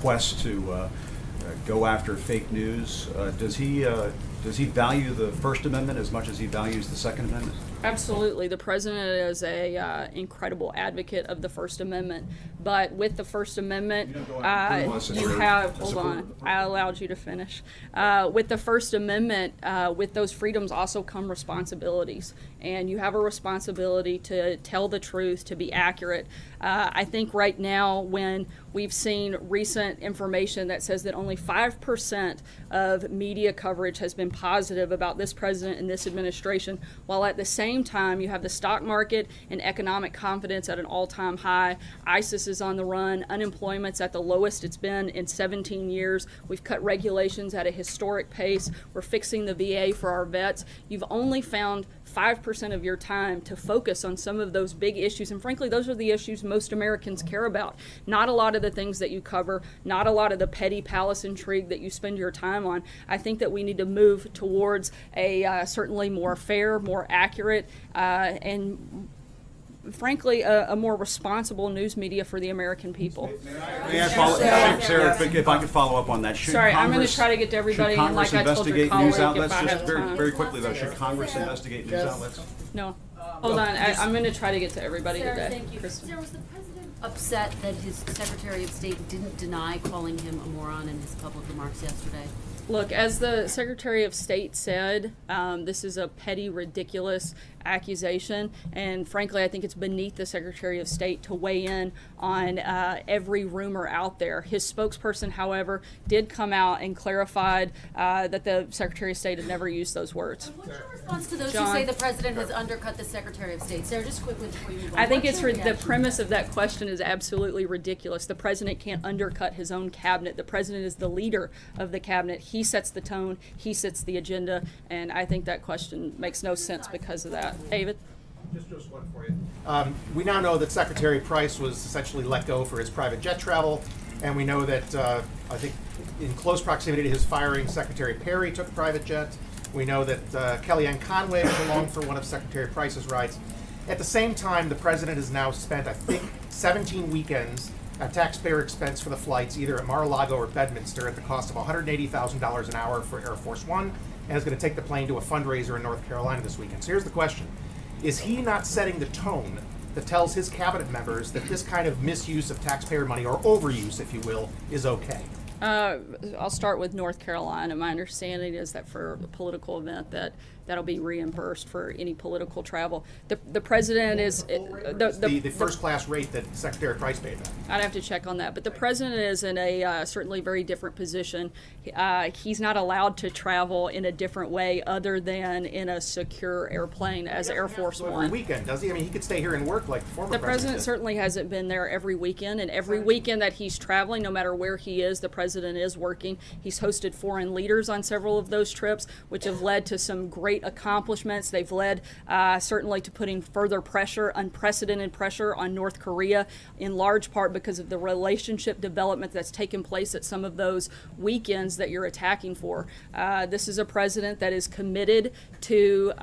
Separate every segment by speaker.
Speaker 1: quest to go after fake news. Does he value the First Amendment as much as he values the Second Amendment?
Speaker 2: Absolutely. The president is a incredible advocate of the First Amendment. But with the First Amendment, you have, hold on, I allowed you to finish. With the First Amendment, with those freedoms also come responsibilities. And you have a responsibility to tell the truth, to be accurate. I think right now, when we've seen recent information that says that only 5% of media coverage has been positive about this president and this administration, while at the same time you have the stock market and economic confidence at an all-time high. ISIS is on the run. Unemployment's at the lowest it's been in 17 years. We've cut regulations at a historic pace. We're fixing the VA for our vets. You've only found 5% of your time to focus on some of those big issues. And frankly, those are the issues most Americans care about. Not a lot of the things that you cover, not a lot of the petty palace intrigue that you spend your time on. I think that we need to move towards a certainly more fair, more accurate, and frankly, a more responsible news media for the American people.
Speaker 1: May I follow, Sarah, if I could follow up on that.
Speaker 2: Sorry, I'm going to try to get to everybody, and like I told your colleague, if I have time.
Speaker 1: Very quickly, though, should Congress investigate news outlets?
Speaker 2: No. Hold on, I'm going to try to get to everybody
Speaker 3: Sarah,
Speaker 2: today.
Speaker 3: thank you.
Speaker 2: Kristen.
Speaker 3: Sarah, was the president upset that his Secretary of State didn't deny calling him a moron in his public remarks yesterday?
Speaker 2: Look, as the Secretary of State said, this is a petty, ridiculous accusation, and frankly, I think it's beneath the Secretary of State to weigh in on every rumor out there. His spokesperson, however, did come out and clarified that the Secretary of State had never used those words.
Speaker 3: What's your response to those
Speaker 2: John?
Speaker 3: who say the president has undercut the Secretary of State? Sarah, just quickly before you move on.
Speaker 2: I think
Speaker 3: What's
Speaker 2: it's
Speaker 3: your
Speaker 2: the
Speaker 3: reaction?
Speaker 2: premise of that question is absolutely ridiculous. The president can't undercut his own cabinet. The president is the leader of the cabinet. He sets the tone. He sets the agenda, and I think that question makes no sense because of that. David?
Speaker 4: Just one for you. We now know that Secretary Price was essentially let go for his private jet travel, and we know that I think in close proximity to his firing, Secretary Perry took a private jet. We know that Kellyanne Conway was along for one of Secretary Price's rides. At the same time, the president has now spent, I think, 17 weekends at taxpayer expense for the flights, either at Mar-a-Lago or Bedminster, at the cost of $180,000 an hour for Air Force One, and is going to take the plane to a fundraiser in North Carolina this weekend. So here's the question. Is he not setting the tone that tells his cabinet members that this kind of misuse of taxpayer money, or overuse, if you will, is okay?
Speaker 2: I'll start with North Carolina. My understanding is that for a political event that'll be reimbursed for any political travel. The president is
Speaker 4: The first class rate that Secretary Price paid them.
Speaker 2: I'd have to check on that, but the president is in a certainly very different position. He's not allowed to travel in a different way other than in a secure airplane as Air Force
Speaker 4: Every
Speaker 2: One.
Speaker 4: weekend, does he? I mean, he could stay here and work like the former
Speaker 2: The president
Speaker 4: did.
Speaker 2: certainly hasn't been there every weekend, and every weekend that he's traveling, no matter where he is, the president is working. He's hosted foreign leaders on several of those trips, which have led to some great accomplishments. They've led certainly to putting further pressure, unprecedented pressure on North Korea, in large part because of the relationship development that's taken place at some of those weekends that you're attacking for. This is a president that is committed to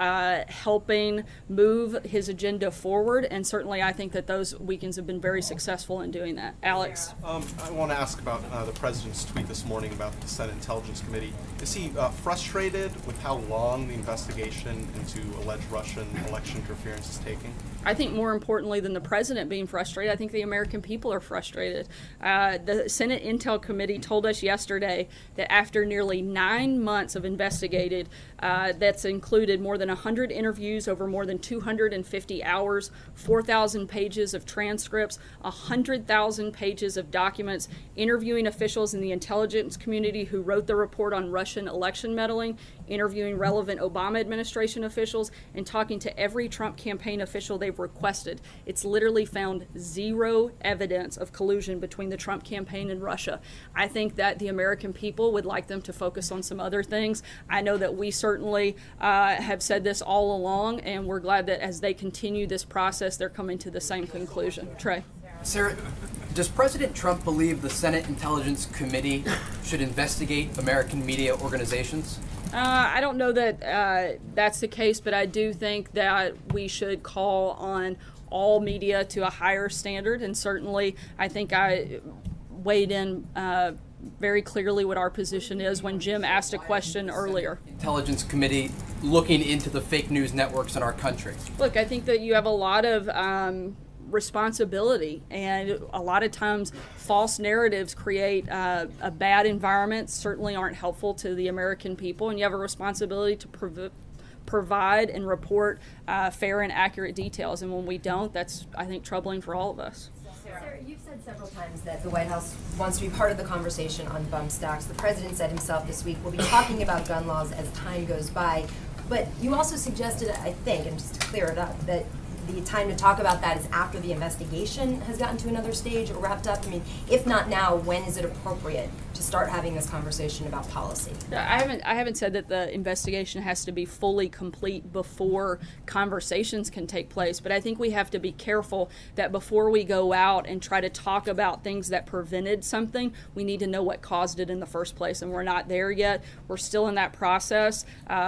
Speaker 2: helping move his agenda forward, and certainly I think that those weekends have been very successful in doing that. Alex?
Speaker 5: I want to ask about the president's tweet this morning about the Senate Intelligence Committee. Is he frustrated with how long the investigation into alleged Russian election interference is taking?
Speaker 2: I think more importantly than the president being frustrated, I think the American people are frustrated. The Senate Intel Committee told us yesterday that after nearly 9 months of investigated, that's included more than 100 interviews over more than 250 hours, 4,000 pages of transcripts, 100,000 pages of documents, interviewing officials in the intelligence community who wrote the report on Russian election meddling, interviewing relevant Obama administration officials, and talking to every Trump campaign official they've requested. It's literally found zero evidence of collusion between the Trump campaign and Russia. I think that the American people would like them to focus on some other things. I know that we certainly have said this all along, and we're glad that as they continue this process, they're coming to the same conclusion. Trey.
Speaker 6: Sarah, does President Trump believe the Senate Intelligence Committee should investigate American media organizations?
Speaker 2: I don't know that that's the case, but I do think that we should call on all media to a higher standard, and certainly I think weighed in very clearly what our position is when Jim asked a question earlier.
Speaker 6: Intelligence Committee looking into the fake news networks in our country.
Speaker 2: Look, I think that you have a lot of responsibility, and a lot of times false narratives create a bad environment, certainly aren't helpful to the American people, and you have a responsibility to provide and report fair and accurate details, and when we don't, that's, I think, troubling for all of us.
Speaker 7: Sarah, you've said several times that the White House wants to be part of the conversation on bump stocks. The president said himself this week, we'll be talking about gun laws as time goes by. But you also suggested, I think, and just to clear it up, that the time to talk about that is after the investigation has gotten to another stage or wrapped up. I mean, if not now, when is it appropriate to start having this conversation about policy?
Speaker 2: I haven't said that the investigation has to be fully complete before conversations can take place, but I think we have to be careful that before we go out and try to talk about things that prevented something, we need to know what caused it in the first place, and we're not there yet. We're still in that process.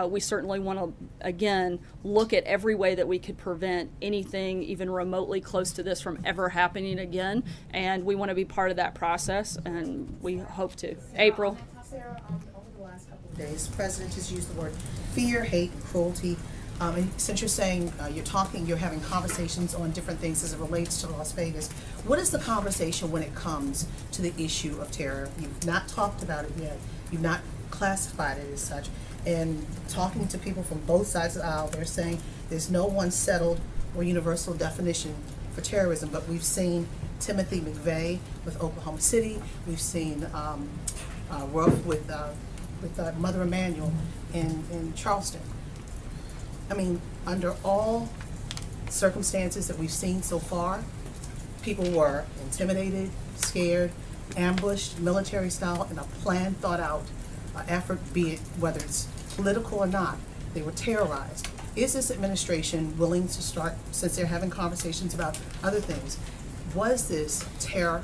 Speaker 2: We certainly want to, again, look at every way that we could prevent anything even remotely close to this from ever happening again, and we want to be part of that process, and we hope to. April.
Speaker 8: Sarah, over the last couple of days, the president has used the word fear, hate, and cruelty. And since you're saying you're having conversations on different things as it relates to Las Vegas, what is the conversation when it comes to the issue of terror? You've not talked about it yet. You've not classified it as such. And talking to people from both sides of the aisle, they're saying there's no one settled or universal definition for terrorism, but we've seen Timothy McVeigh with Oklahoma City. We've seen Ruff with Mother Emanuel in Charleston. I mean, under all circumstances that we've seen so far, people were intimidated, scared, ambushed, military style, in a planned, thought out effort, be it whether it's political or not. They were terrorized. Is this administration willing to start, since they're having conversations about other things, was this terror,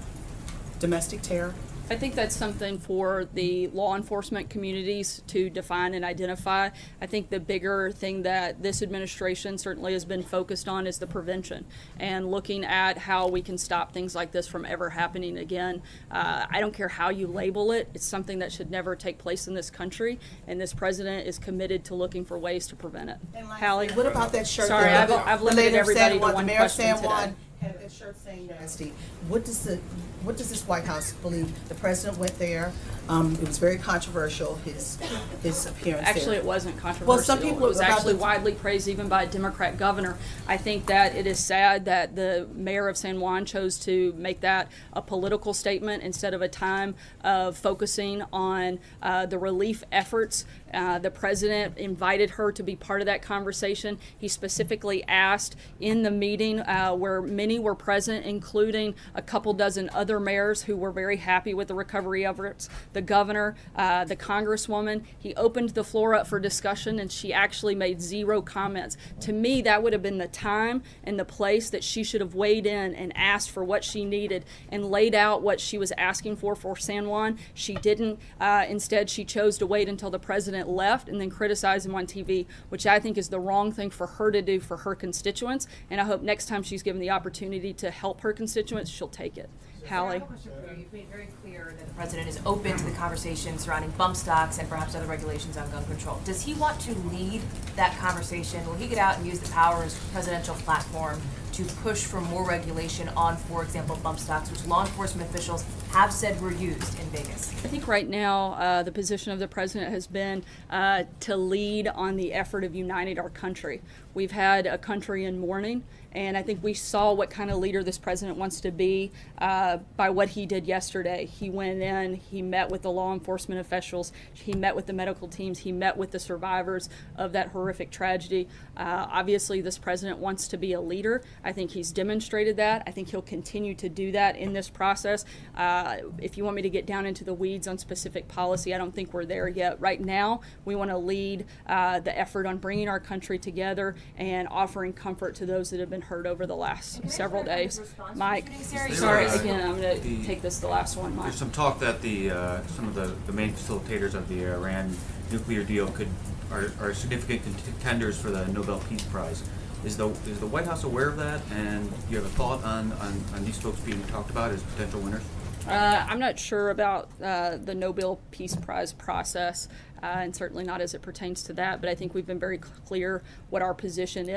Speaker 8: domestic terror?
Speaker 2: I think that's something for the law enforcement communities to define and identify. I think the bigger thing that this administration certainly has been focused on is the prevention and looking at how we can stop things like this from ever happening again. I don't care how you label it. It's something that should never take place in this country, and this president is committed to looking for ways to prevent it. Hallie?
Speaker 8: What about that shirt?
Speaker 2: Sorry, I've limited everybody to one question today.
Speaker 8: Had that shirt saying nasty. What does this White House believe? The president went there. It was very controversial, his appearance
Speaker 2: Actually,
Speaker 8: there.
Speaker 2: it wasn't controversial.
Speaker 8: Well, some people
Speaker 2: it was
Speaker 8: about
Speaker 2: actually
Speaker 8: the-
Speaker 2: widely praised even by a Democrat governor. I think that it is sad that the mayor of San Juan chose to make that a political statement instead of a time of focusing on the relief efforts. The president invited her to be part of that conversation. He specifically asked in the meeting where many were present, including a couple dozen other mayors who were very happy with the recovery efforts, the governor, the congresswoman. He opened the floor up for discussion, and she actually made zero comments. To me, that would have been the time and the place that she should have weighed in and asked for what she needed and laid out what she was asking for San Juan. She didn't. Instead, she chose to wait until the president left and then criticize him on TV, which I think is the wrong thing for her to do for her constituents. And I hope next time she's given the opportunity to help her constituents, she'll take it. Hallie?
Speaker 7: I have a question for you. You've made very clear that the president is open to the conversation surrounding bump stocks and perhaps other regulations on gun control. Does he want to lead that conversation? Will he get out and use the power of his presidential platform to push for more regulation on, for example, bump stocks, which law enforcement officials have said were used in Vegas?
Speaker 2: I think right now the position of the president has been to lead on the effort of uniting our country. We've had a country in mourning, and I think we saw what kind of leader this president wants to be by what he did yesterday. He went in, he met with the law enforcement officials, he met with the medical teams, he met with the survivors of that horrific tragedy. Obviously, this president wants to be a leader. I think he's demonstrated that. I think he'll continue to do that in this process. If you want me to get down into the weeds on specific policy, I don't think we're there yet. Right now, we want to lead the effort on bringing our country together and offering comfort to those that have been hurt over the last several days. Mike, sorry, again, I'm going to take this the last one, Mike.
Speaker 9: There's some talk that some of the main facilitators of the Iran nuclear deal are significant contenders for the Nobel Peace Prize. Is the White House aware of that, and do you have a thought on these folks being talked about as potential winners?
Speaker 2: I'm not sure about the Nobel Peace Prize process, and certainly not as it pertains to that, but I think we've been very clear what our position is.